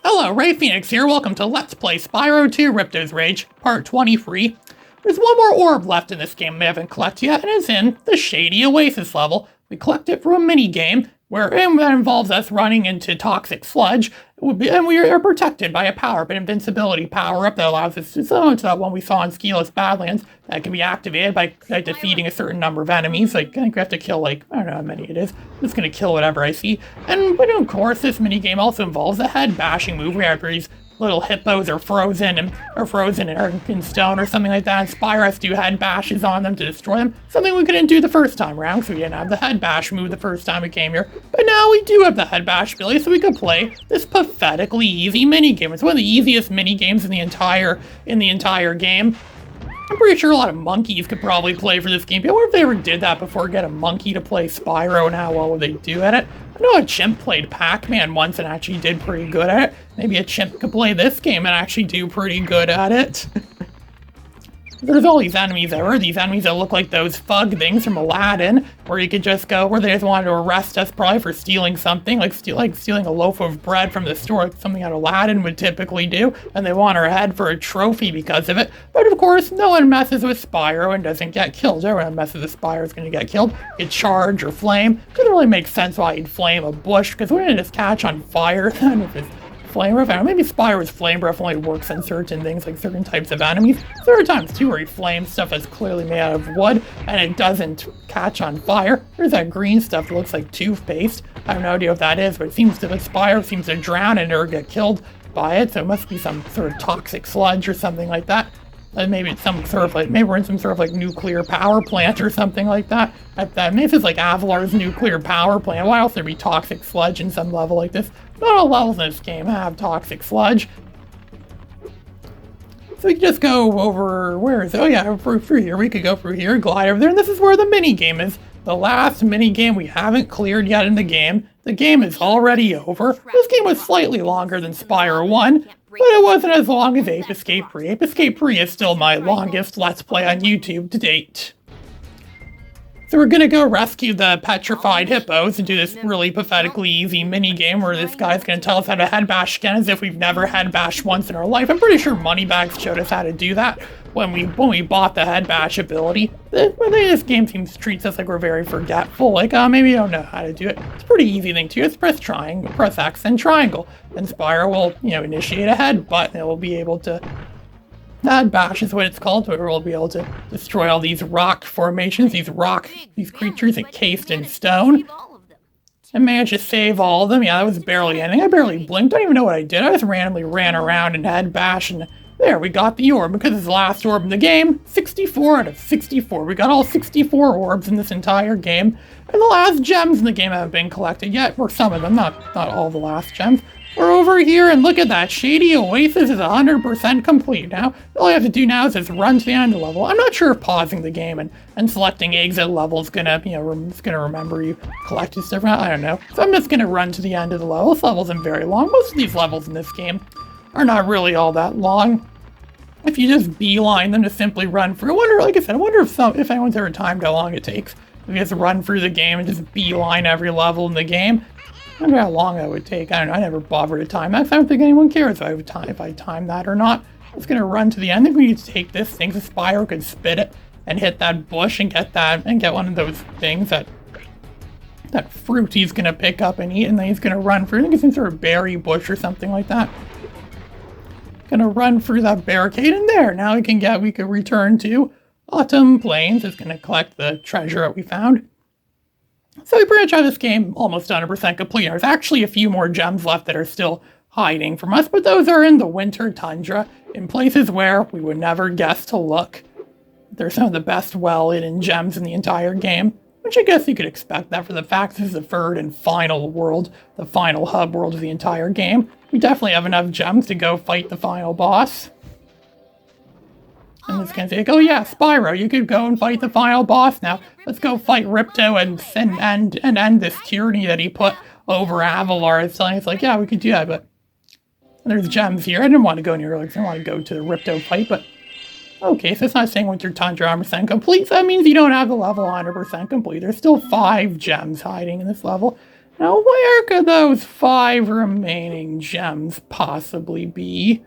Hello, Ray Phoenix here. Welcome to Let's Play Spyro 2 Ripto's Rage, Part 23. There's one more orb left in this game we haven't collected yet, and it's in the Shady Oasis level. We collect it from a mini-game, that involves us running into toxic sludge, and we are protected by a power-up, an invincibility power-up that allows us to summon to that one we saw in Skiless Badlands that can be activated by defeating a certain number of enemies. Like, I think we have to kill, I don't know how many it is. I'm just gonna kill whatever I see. But of course, this minigame also involves a head-bashing move where these little hippos are frozen in stone or something like that, and Spyro has to do head bashes on them to destroy them. Something we couldn't do the first time around, so we didn't have the head bash move the first time we came here. But now we do have the head bash ability, so we can play this pathetically easy minigame. It's one of the easiest minigames in the entire game. I'm pretty sure a lot of monkeys could probably play for this game. I wonder if they ever did that before, get a monkey to play Spyro, and how well would they do at it. I know a chimp played Pac-Man once and actually did pretty good at it. Maybe a chimp could play this game and actually do pretty good at it. There's all these enemies these enemies that look like those Fug things from Aladdin, where you could just go, where they just wanted to arrest us probably for stealing something, like stealing a loaf of bread from the store, like something that Aladdin would typically do, and they want our head for a trophy because of it. But of course, no one messes with Spyro and doesn't get killed. Everyone who messes with Spyro is going to get killed, get charged or flame. Doesn't really make sense why you'd flame a bush, because wouldn't it just catch on fire then if it's flame breath? I don't know, maybe Spyro's flame breath only works on certain things, like certain types of enemies. There are times too where he flames stuff that's clearly made out of wood and it doesn't catch on fire. There's that green stuff that looks like toothpaste. I have no idea what that is, but Spyro seems to drown in it or get killed by it, so it must be some sort of toxic sludge or something like that. Maybe it's some sort of maybe we're in some sort of nuclear power plant or something like that. Maybe this is like Avalar's nuclear power plant. Why else would there be toxic sludge in some level like this? Not all levels in this game have toxic sludge. So we can just go over, where is it? Oh yeah, through here. We could go through here, glide over there, and this is where the mini game is. The last mini game we haven't cleared yet in the game. The game is already over. This game was slightly longer than Spyro 1, but it wasn't as long as Ape Escape Free. Ape Escape Free is still my longest Let's Play on YouTube to date. So we're gonna go rescue the petrified hippos and do this really pathetically easy mini-game where this guy's gonna tell us how to head bash again as if we've never head bashed once in our life. I'm pretty sure Moneybags showed us how to do that when we bought the head bash ability. This game treats us like we're very forgetful, maybe you don't know how to do it. It's a pretty easy thing to do. Just press X and triangle, and Spyro will, initiate a head button. It will be able to head bash is what it's called, where we'll be able to destroy all these rock formations, these creatures encased in stone. I managed to save all of them. Yeah, that was barely anything. I barely blinked. I don't even know what I did. I just randomly ran around and head bash, and there, we got the orb. Because it's the last orb in the game, 64 out of 64. We got all 64 orbs in this entire game. And the last gems in the game haven't been collected yet, or some of them, not all the last gems. We're over here, and look at that. Shady Oasis is 100% complete now. All I have to do now is just run to the end of the level. I'm not sure if pausing the game and selecting exit level is gonna, remember you collected stuff. I don't know. So I'm just gonna run to the end of the level. This level isn't very long. Most of these levels in this game are not really all that long. If you just beeline them to simply run through. I wonder, like I said, I wonder if anyone's ever timed how long it takes. If you just run through the game and just beeline every level in the game. I wonder how long that would take. I don't know. I never bothered to time that. I don't think anyone cares if I time that or not. I'm just gonna run to the end. I think we need to take this thing so Spyro could spit it and hit that bush and get one of those things that fruit he's gonna pick up and eat, and then he's gonna run through. I think it's some sort of berry bush or something like that. Gonna run through that barricade, and there. Now we can return to Autumn Plains. It's gonna collect the treasure that we found. So we pretty much have this game almost 100% complete. There's actually a few more gems left that are still hiding from us, but those are in the winter tundra, in places where we would never guess to look. They're some of the best well-hidden gems in the entire game, which I guess you could expect that for the fact this is the third and final world, the final hub world of the entire game. We definitely have enough gems to go fight the final boss. I'm just gonna say, oh yeah, Spyro, you could go and fight the final boss now. Let's go fight Ripto and end this tyranny that he put over Avalar. It's like, yeah, we could do that, but there's gems here. I didn't want to go any earlier because I didn't want to go to the Ripto fight, but okay, so it's not saying Winter Tundra 100% complete, so that means you don't have the level 100% complete. There's still 5 gems hiding in this level. Now, where could those 5 remaining gems possibly be?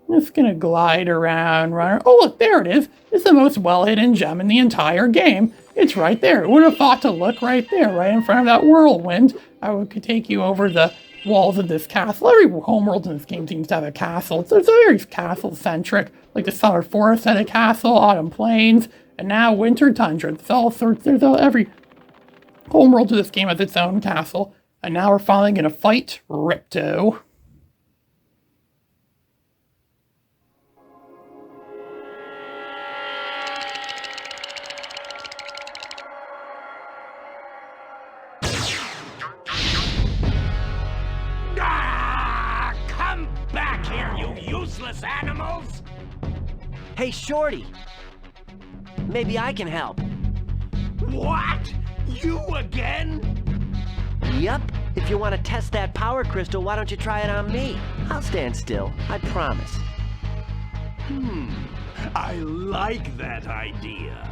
I'm just gonna glide around, run. Oh, look, there it is. It's the most well-hidden gem in the entire game. It's right there. Who would have thought to look right there, right in front of that whirlwind? Could take you over the walls of this castle. Every homeworld in this game seems to have a castle. It's very castle-centric, like the Summer Forest had a castle, Autumn Plains, and now Winter Tundra. It's all sorts. Every homeworld of this game has its own castle. And now we're finally gonna fight Ripto. Come back here, you useless animals! Hey, Shorty. Maybe I can help. What? You again? Yup. If you want to test that power crystal, why don't you try it on me? I'll stand still. I promise. I like that idea.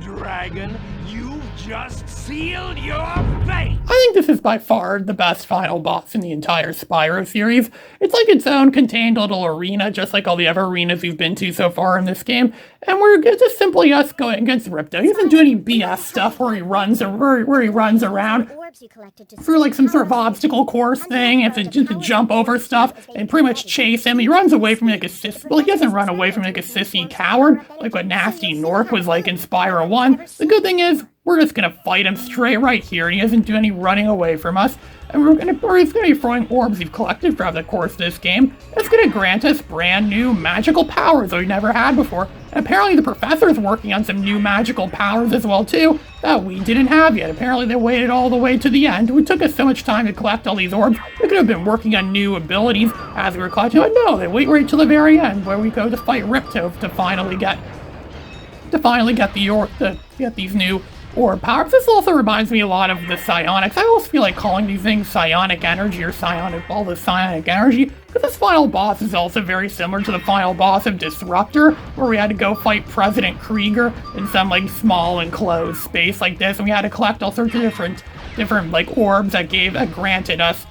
Dragon, you've just sealed your fate! I think this is by far the best final boss in the entire Spyro series. It's like its own contained little arena, just like all the other arenas we've been to so far in this game. And it's just simply us going against Ripto. He doesn't do any BS stuff where he runs around through like some sort of obstacle course thing. You have to jump over stuff and pretty much chase him. He runs away from me like a sissy. Well, he doesn't run away from me like a sissy coward, like what Nasty Nork was like in Spyro 1. The good thing is, we're just gonna fight him straight right here, and he doesn't do any running away from us. And he's gonna be throwing orbs we've collected throughout the course of this game. It's gonna grant us brand new magical powers that we never had before. And apparently the professor's working on some new magical powers as well too, that we didn't have yet. Apparently they waited all the way to the end. It took us so much time to collect all these orbs. We could have been working on new abilities as we were collecting, but no, they wait right till the very end where we go to fight Ripto to finally get these new orb powers. This also reminds me a lot of the psionics. I always feel like calling these things psionic energy or psionic energy, because this final boss is also very similar to the final boss of Disruptor, where we had to go fight President Krieger in some like small enclosed space like this, and we had to collect all sorts of different like orbs that granted us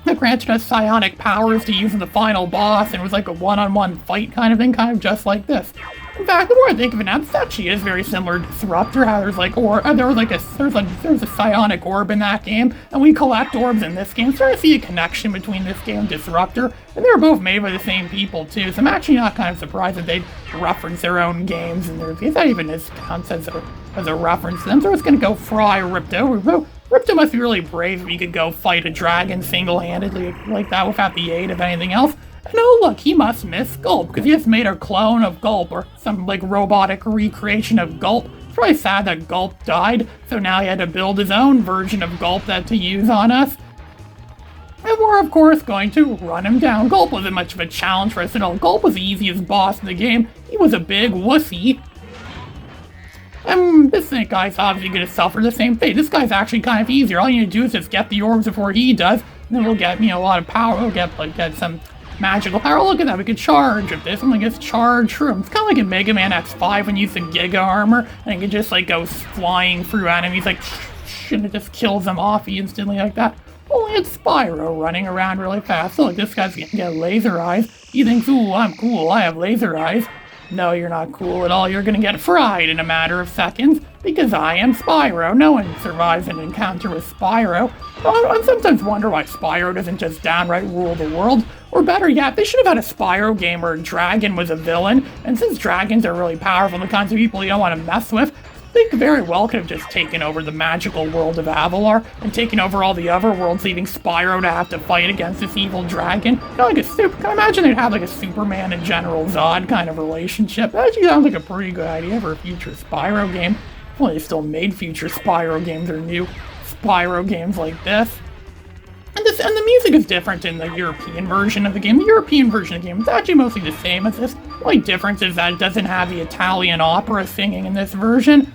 psionic powers to use in the final boss, and it was like a one-on-one fight kind of thing, kind of just like this. In fact, the more I think of it now, this actually is very similar to Disruptor, how there's a psionic orb in that game, and we collect orbs in this game. I'm starting to see a connection between this game and Disruptor, and they were both made by the same people too, so I'm actually not kind of surprised that they'd reference their own games in their games. That even counts as a reference to them. So it's gonna go fry Ripto. Ripto must be really brave if he could go fight a dragon single-handedly like that without the aid of anything else. And oh look, he must miss Gulp, because he just made a clone of Gulp, or some like robotic recreation of Gulp. It's probably sad that Gulp died, so now he had to build his own version of Gulp to use on us. And we're of course going to run him down. Gulp wasn't much of a challenge for us at all. Gulp was the easiest boss in the game. He was a big wussy. And this guy's obviously going to suffer the same fate. This guy's actually kind of easier. All you need to do is just get the orbs before he does, and then we'll get, a lot of power. We'll get some magical power. Look at that, we could charge with this, and we just charge through him. It's kind of like in Mega Man X5 when you use the Giga Armor, and it can just like go flying through enemies like, and it just kills them off instantly like that. Only it's Spyro running around really fast. So look, this guy's gonna get laser eyes. He thinks, ooh, I'm cool, I have laser eyes. No, you're not cool at all. You're gonna get fried in a matter of seconds, because I am Spyro. No one survives an encounter with Spyro. I sometimes wonder why Spyro doesn't just downright rule the world. Or better yet, they should have had a Spyro game where Dragon was a villain, and since dragons are really powerful, the kinds of people you don't want to mess with, they very well could have just taken over the magical world of Avalar and taken over all the other worlds, leaving Spyro to have to fight against this evil dragon. Can I imagine they'd have like a Superman and General Zod kind of relationship? That actually sounds like a pretty good idea for a future Spyro game. Well, they still made future Spyro games or new Spyro games like this. And the music is different in the European version of the game. The European version of the game is actually mostly the same as this. The only difference is that it doesn't have the Italian opera singing in this version.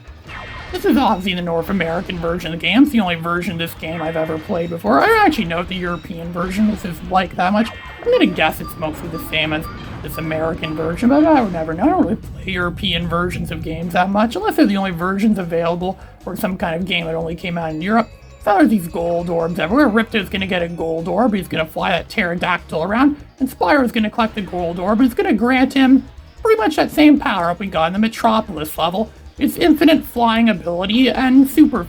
This is obviously the North American version of the game. It's the only version of this game I've ever played before. I don't actually know if the European version this is like that much. I'm gonna guess it's mostly the same as this American version, but I would never know. I don't really play European versions of games that much, unless they're the only versions available or some kind of game that only came out in Europe. So there's these gold orbs everywhere. Ripto's gonna get a gold orb, he's gonna fly that pterodactyl around, and Spyro's gonna collect the gold orb, and it's gonna grant him pretty much that same power-up we got in the Metropolis level. It's infinite flying ability and super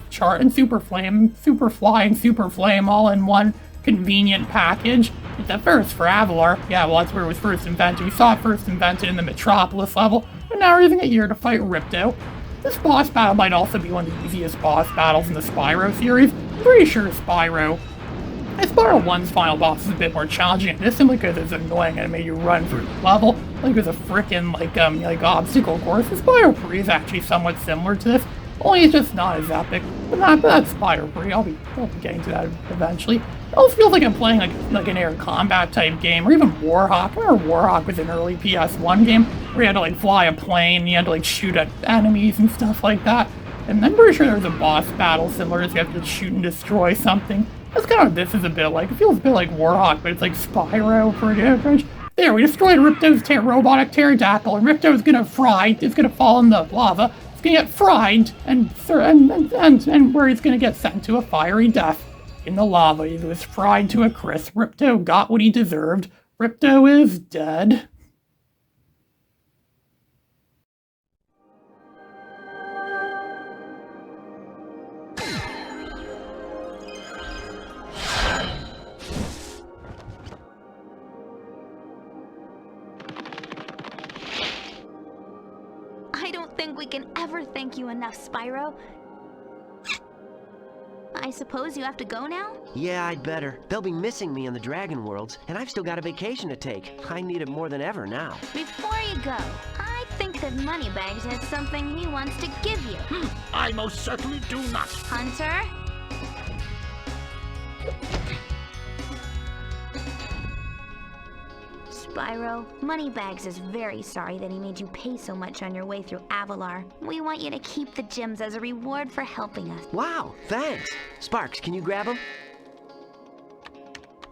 flame all in one convenient package. It's at first for Avalar. Yeah, well, that's where it was first invented. We saw it first invented in the Metropolis level, but now we're using it here to fight Ripto. This boss battle might also be one of the easiest boss battles in the Spyro series. I'm pretty sure Spyro 1's final boss is a bit more challenging, just simply because it's annoying and it made you run through the level like it was a frickin' like obstacle course. The Spyro 3 is actually somewhat similar to this, only it's just not as epic. But that's Spyro 3. I'll be getting to that eventually. It almost feels like I'm playing like an air combat type game, or even Warhawk. I remember Warhawk was an early PS1 game where you had to like fly a plane, and you had to like shoot at enemies and stuff like that. And I'm pretty sure there's a boss battle similar to this. You have to shoot and destroy something. That's kind of what this is a bit like. It feels a bit like Warhawk, but it's like Spyro pretty much. There, we destroyed Ripto's robotic pterodactyl, and Ripto is gonna fry. It's gonna fall in the lava. It's gonna get fried, and where he's gonna get sent to a fiery death in the lava. He was fried to a crisp. Ripto got what he deserved. Ripto is dead. I don't think we can ever thank you enough, Spyro. I suppose you have to go now? Yeah, I'd better. They'll be missing me in the Dragon Worlds, and I've still got a vacation to take. I need it more than ever now. Before you go, I think that Moneybags has something he wants to give you. I most certainly do not. Hunter? Spyro, Moneybags is very sorry that he made you pay so much on your way through Avalar. We want you to keep the gems as a reward for helping us. Wow, thanks. Sparks, can you grab them?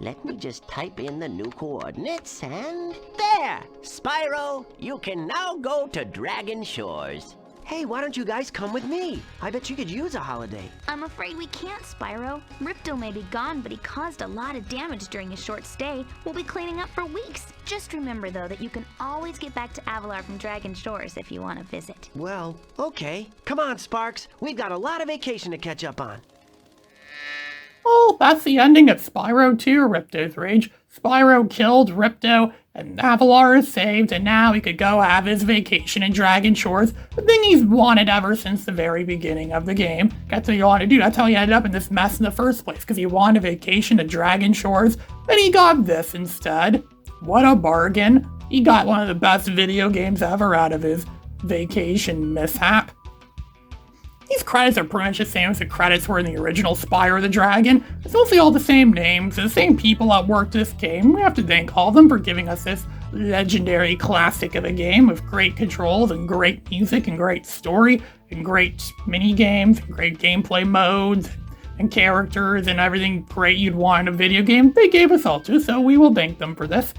Let me just type in the new coordinates, and there! Spyro, you can now go to Dragon Shores. Hey, why don't you guys come with me? I bet you could use a holiday. I'm afraid we can't, Spyro. Ripto may be gone, but he caused a lot of damage during his short stay. We'll be cleaning up for weeks. Just remember, though, that you can always get back to Avalar from Dragon Shores if you want to visit. Well, okay. Come on, Sparks. We've got a lot of vacation to catch up on. Well, that's the ending of Spyro 2, Ripto's Rage. Spyro killed Ripto, and Avalar is saved, and now he could go have his vacation in Dragon Shores, the thing he's wanted ever since the very beginning of the game. That's what you want to do. That's how he ended up in this mess in the first place, because he wanted a vacation to Dragon Shores, and he got this instead. What a bargain. He got one of the best video games ever out of his vacation mishap. These credits are pretty much the same as the credits were in the original Spyro the Dragon. It's mostly all the same names, the same people that worked this game. We have to thank all of them for giving us this legendary classic of a game with great controls and great music and great story and great mini-games and great gameplay modes and characters and everything great you'd want in a video game. They gave us all too, so we will thank them for this.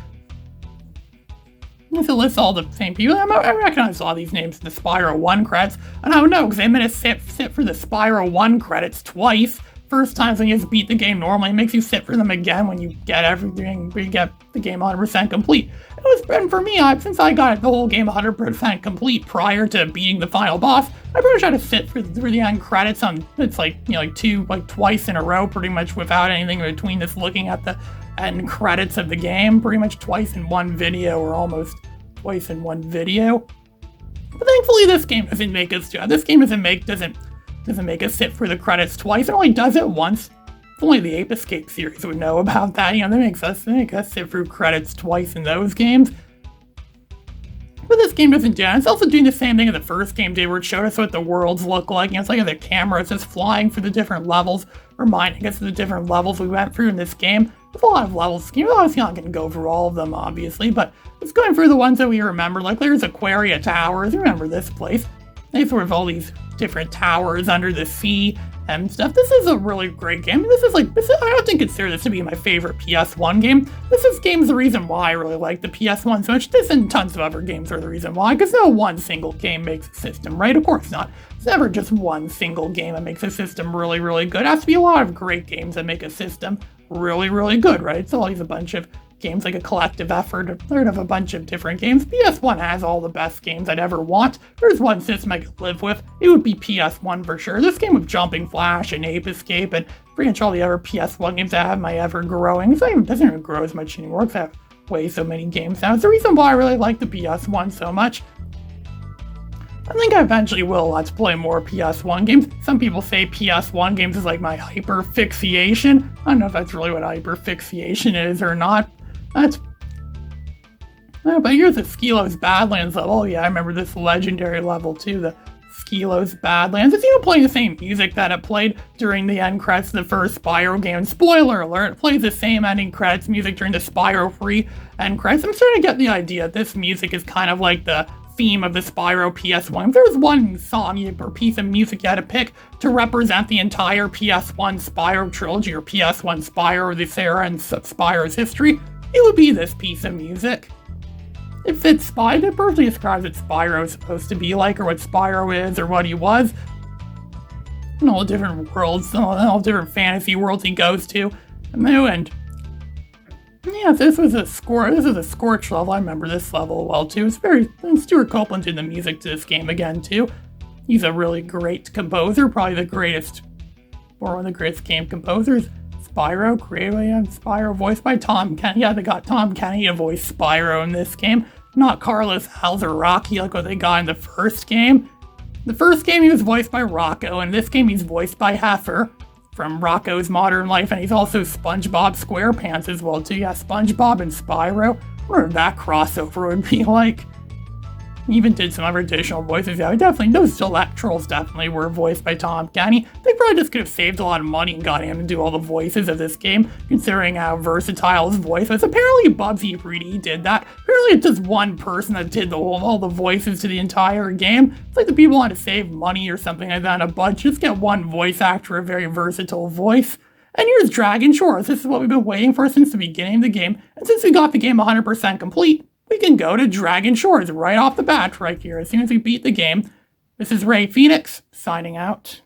This lists all the same people. I recognize all these names in the Spyro 1 credits, and I don't know, because they made us sit for the Spyro 1 credits twice. First time when you just beat the game normally, it makes you sit for them again when you get everything, when you get the game 100% complete. And for me, since I got the whole game 100% complete prior to beating the final boss, I pretty much had to sit for the end credits on, it's twice in a row, pretty much without anything in between, just looking at the end credits of the game, pretty much twice in one video, or almost twice in one video. But thankfully this game doesn't make us do that. This game doesn't make us sit for the credits twice. It only does it once. If only the Ape Escape series would know about that. They make us sit through credits twice in those games. But this game doesn't do that. It's also doing the same thing as the first game did, where it showed us what the worlds look like. It's like the camera is just flying through the different levels, reminding us of the different levels we went through in this game. There's a lot of levels. You're obviously not going to go through all of them, obviously, but it's going through the ones that we remember. Like, there's Aquaria Towers. You remember this place. They sort of all these different towers under the sea, and stuff. This is a really great game. I often consider this to be my favorite PS1 game. This game's the reason why I really like the PS1 so much. This and tons of other games are the reason why, because no one single game makes a system, right? Of course not. It's never just one single game that makes a system really, really good. It has to be a lot of great games that make a system really, really good, right? It's always a bunch of games, like a collective effort of a bunch of different games. PS1 has all the best games I'd ever want. If there's one system I could live with, it would be PS1 for sure. This game with Jumping Flash and Ape Escape and pretty much all the other PS1 games I have my ever-growing. It doesn't even grow as much anymore because I have way so many games now. It's the reason why I really like the PS1 so much. I think I eventually will let's play more PS1 games. Some people say PS1 games is like my hyperfixation. I don't know if that's really what hyperfixation is or not. But here's the Skelos Badlands level. Oh yeah, I remember this legendary level too, the Skelos Badlands. It's even playing the same music that it played during the end credits of the first Spyro game. Spoiler alert, it plays the same ending credits music during the Spyro free end credits. I'm starting to get the idea this music is kind of like the theme of the Spyro PS1. If there was one song or piece of music you had to pick to represent the entire PS1 Spyro trilogy or PS1 Spyro, this era and Spyro's history, it would be this piece of music. It fits Spyro. It perfectly describes what Spyro is supposed to be like, or what Spyro is, or what he was. And all the different worlds, all the different fantasy worlds he goes to. And yeah, this was a Scorch level. I remember this level well too. And Stuart Copeland did the music to this game again too. He's a really great composer, probably the greatest, or one of the greatest game composers. Spyro, created by Spyro, voiced by Tom Kenny. Yeah, they got Tom Kenny to voice Spyro in this game, not Carlos Alzaraki like what they got in the first game. The first game he was voiced by Rocco, and this game he's voiced by Heifer from Rocco's Modern Life, and he's also SpongeBob SquarePants as well too. Yeah, SpongeBob and Spyro. I wonder what that crossover would be like. He even did some other additional voices. Yeah, those Electrals definitely were voiced by Tom Kenny. They probably just could have saved a lot of money and got him to do all the voices of this game, considering how versatile his voice was. Apparently Bubsy 3D did that. Apparently it's just one person that did all the voices to the entire game. It's like the people want to save money or something like that on a budget. Just get one voice actor, a very versatile voice. And here's Dragon Shores. This is what we've been waiting for since the beginning of the game. And since we got the game 100% complete, we can go to Dragon Shores right off the bat right here as soon as we beat the game. This is Ray Phoenix, signing out.